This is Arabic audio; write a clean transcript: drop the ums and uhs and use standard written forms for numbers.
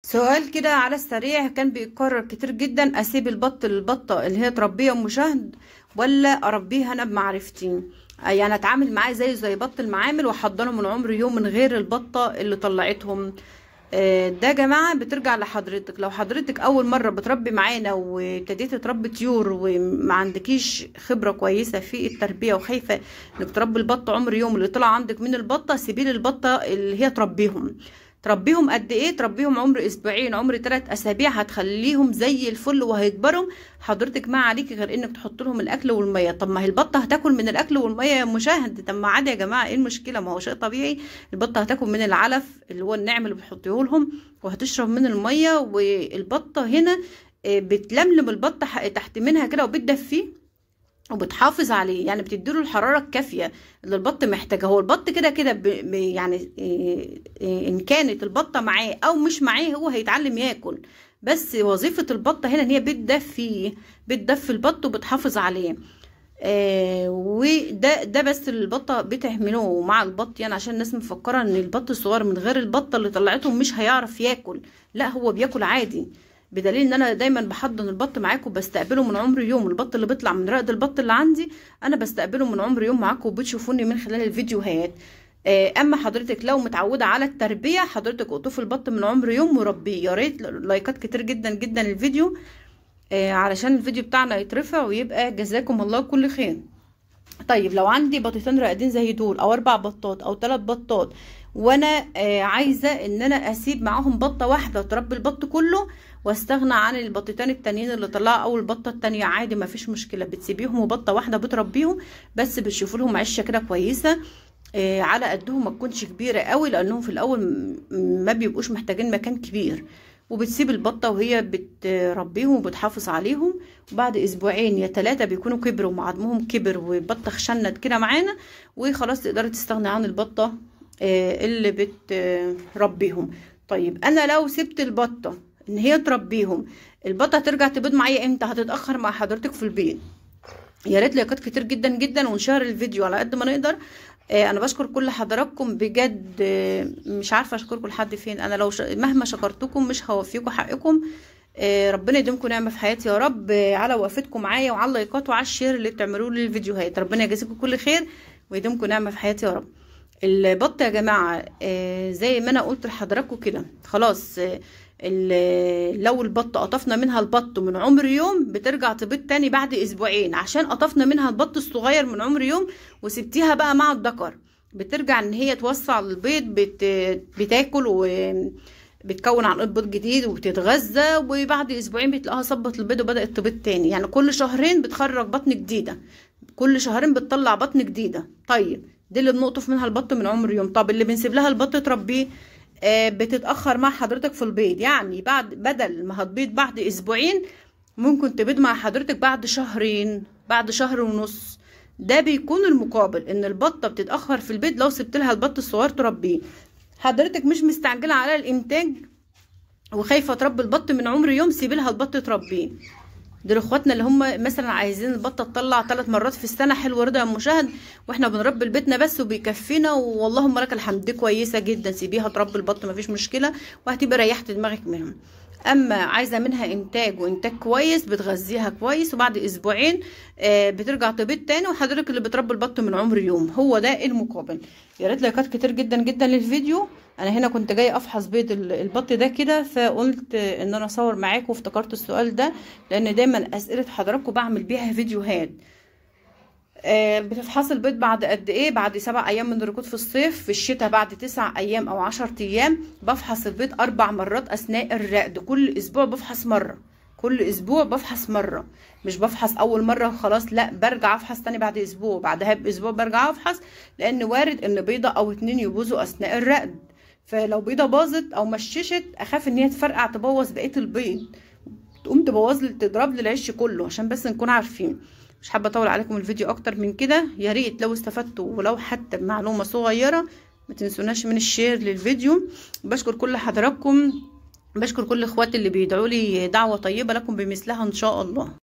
سؤال كده على السريع كان بيتكرر كتير جدا: اسيب البط للبطه اللي هي تربيه مشاهد، ولا اربيها انا بمعرفتي؟ يعني اتعامل معاه زي بط المعامل واحضنه من عمر يوم من غير البطه اللي طلعتهم. ده يا جماعه بترجع لحضرتك. لو حضرتك اول مره بتربي معانا وابتديتي تربي طيور وما عندكيش خبره كويسه في التربيه وخايفه انك تربي البط عمر يوم اللي طلع عندك من البطه، سيبيه للبطه اللي هي تربيهم قد ايه؟ تربيهم عمر اسبوعين، عمر 3 اسابيع، هتخليهم زي الفل وهيكبروا. حضرتك ما عليكي غير انك تحط لهم الاكل والميه. طب ما هي البطه هتاكل من الاكل والميه يا مشاهد، طب ما عادي يا جماعه، ايه المشكله؟ ما هو شيء طبيعي. البطه هتاكل من العلف اللي هو الناعم اللي بتحطيه لهم، وهتشرب من الميه. والبطه هنا بتلملم البطه تحت منها كده وبتدفيه وبتحافظ عليه، يعني بتديله الحراره الكافيه اللي البط محتاجها. هو البط كده كده يعني ان كانت البطه معاه او مش معاه هو هيتعلم ياكل، بس وظيفه البطه هنا ان هي بتدفي البط وبتحافظ عليه. وده بس اللي البطه بتعمله مع البط، يعني عشان الناس مفكره ان البط الصغير من غير البطه اللي طلعتهم مش هيعرف ياكل. لا، هو بياكل عادي، بدليل ان انا دايما بحضن البط معاكم وبستقبله من عمر يوم. البط اللي بيطلع من رقد البط اللي عندي انا بستقبله من عمر يوم معاكم وبتشوفوني من خلال الفيديوهات. اما حضرتك لو متعوده على التربيه، حضرتك اقطفي البط من عمر يوم وربيه. يا ريت لايكات كتير جدا جدا للفيديو، علشان الفيديو بتاعنا يترفع ويبقى جزاكم الله كل خير. طيب لو عندي بطتين راقدين زي دول، او 4 بطات او 3 بطات، وانا عايزه ان انا اسيب معاهم بطه واحده تربي البط كله واستغنى عن البطتين التانيين اللي طلعوا اول البطه التانيه، عادي ما فيش مشكله، بتسيبيهم وبطه واحده بتربيهم، بس بتشوفوا لهم عشه كده كويسه على قدهم، ما تكونش كبيره قوي، لانهم في الاول ما بيبقوش محتاجين مكان كبير. وبتسيب البطه وهي بتربيهم وبتحافظ عليهم، وبعد اسبوعين يا 3 بيكونوا كبروا وعظمهم كبر والبطه خشنت كده معانا، وخلاص تقدري تستغني عن البطه اللي بتربيهم. طيب انا لو سبت البطه ان هي تربيهم، البطه هترجع تبيض معايا امتى؟ هتتاخر مع حضرتك في البيض. يا ريت لايكات كتير جدا جدا ونشار الفيديو على قد ما نقدر. انا بشكر كل حضراتكم بجد، مش عارفه اشكركم لحد فين. انا لو مهما شكرتكم مش هوفيكم حقكم. ربنا يديمكم نعمه في حياتي يا رب، على وقفتكم معايا وعلى اللايكات وعلى الشير اللي بتعملوه للفيديوهات. ربنا يجازيكم كل خير ويديمكم نعمه في حياتي يا رب. البط يا جماعه زي ما انا قلت لحضراتكم كده، خلاص لو البط قطفنا منها البط من عمر يوم، بترجع تبيض تاني بعد اسبوعين، عشان قطفنا منها البط الصغير من عمر يوم وسبتيها بقى مع الذكر، بترجع ان هي توسع البيض، بتاكل وبتكون عن بيض جديد وبتتغذى، وبعد اسبوعين بتلاقيها صبت البيض وبدات تبيض تاني. يعني كل شهرين بتخرج بطن جديده، كل شهرين بتطلع بطن جديده. طيب دي اللي بنقطف منها البط من عمر يوم. طب اللي بنسيب لها البط تربيه، بتتأخر مع حضرتك في البيض، يعني بدل ما هتبيض بعد اسبوعين ممكن تبيض مع حضرتك بعد شهرين، بعد شهر ونص. ده بيكون المقابل ان البطة بتتأخر في البيض لو سبت لها البط الصغير تربيه. حضرتك مش مستعجلة على الانتاج وخايفة تربي البط من عمر يوم، سيبي لها البط تربيه. دول اخواتنا اللي هم مثلا عايزين البطه تطلع 3 مرات في السنه، حلو رضا يا مشاهد، واحنا بنربي لبيتنا بس وبيكفينا واللهم لك الحمد، دي كويسه جدا، سيبيها تربي البط مفيش مشكله وهتبقى ريحت دماغك منهم. اما عايزه منها انتاج وانتاج كويس، بتغذيها كويس وبعد اسبوعين بترجع تبيض تاني، وحضرتك اللي بتربي البط من عمر يوم، هو ده المقابل. يا ريت لايكات كتير جدا جدا للفيديو. انا هنا كنت جاي افحص بيض البط ده كده، فقلت ان انا اصور معاكم وافتكرت السؤال ده، لان دايما اسئله حضراتكم بعمل بيها فيديوهات. بتتحصل البيض بعد قد ايه؟ بعد 7 ايام من الركود في الصيف، في الشتاء بعد 9 ايام او 10 ايام. بفحص البيض 4 مرات اثناء الرقد، كل اسبوع بفحص مره، كل اسبوع بفحص مره، مش بفحص اول مره وخلاص، لا، برجع افحص تاني بعد اسبوع، بعدها باسبوع برجع افحص، لان وارد ان بيضه او 2 يبوظوا اثناء الرقد. فلو بيضه باظت او مششت اخاف ان هي تفرقع تبوظ بقيه البيض، تقوم تبوظ لي تضرب لي العش كله، عشان بس نكون عارفين. مش حابه اطول عليكم الفيديو اكتر من كده. يا ريت لو استفدتوا ولو حتى بمعلومه صغيره ما تنسوناش من الشير للفيديو. بشكر كل حضراتكم، بشكر كل اخواتي اللي بيدعوا لي دعوه طيبه، لكم بمثلها ان شاء الله.